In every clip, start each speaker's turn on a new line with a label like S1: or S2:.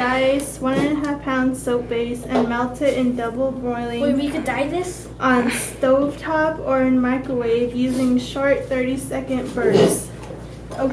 S1: Dice 1.5 pounds soap base and melt it in double boiling.
S2: Wait, we could dye this?
S1: On stovetop or in microwave using short 30-second bursts. Okay.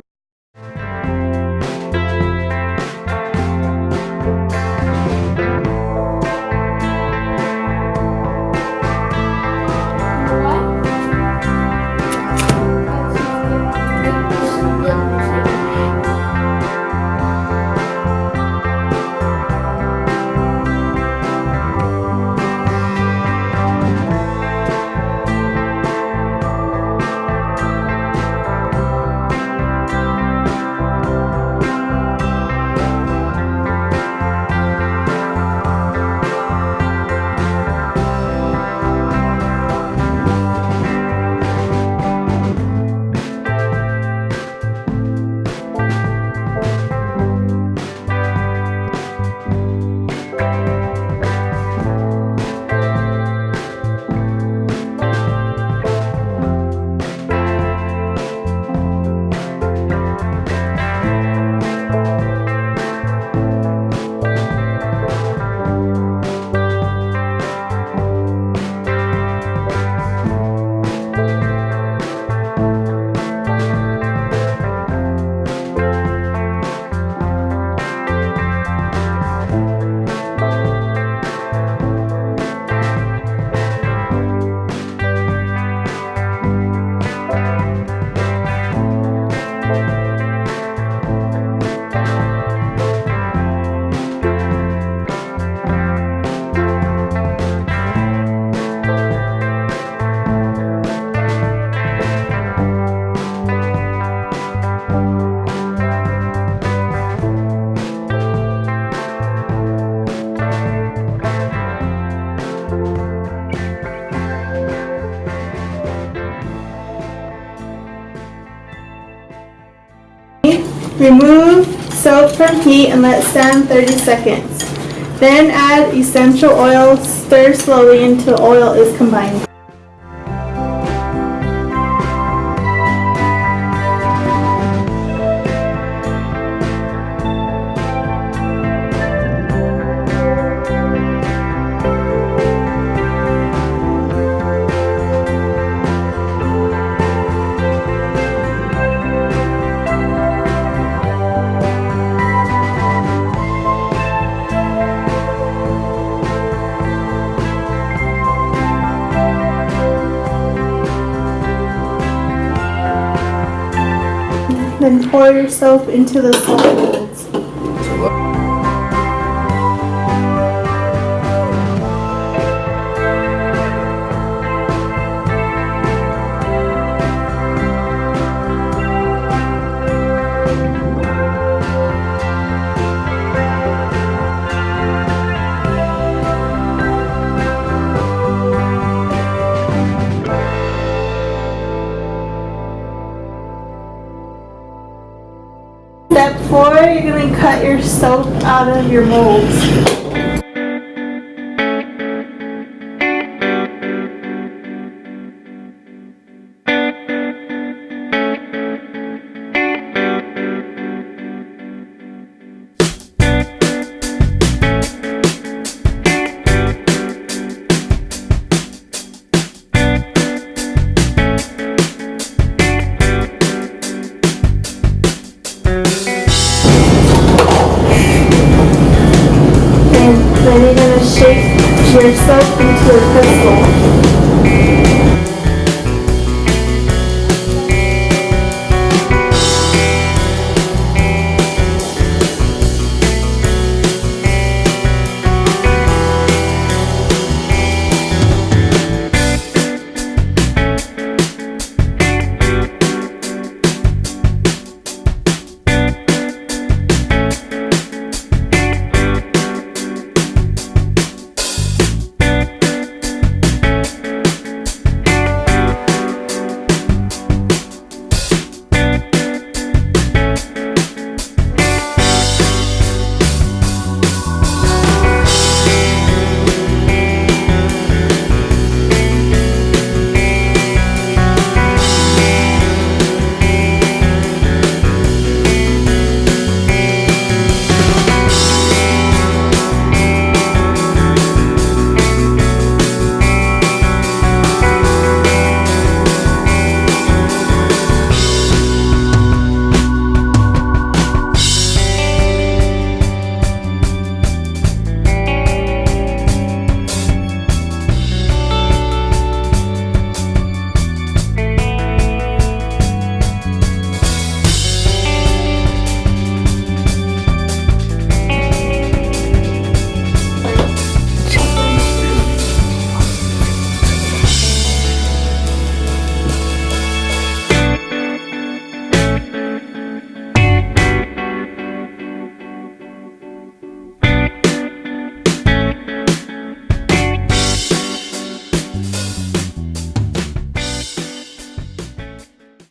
S1: Remove soap from heat and let stand 30 seconds. Then add essential oil, stir slowly until oil is combined. Then pour your soap into the soap molds. Step 4, you're going to cut your soap out of your molds. Then you're going to shape your soap into a crystal.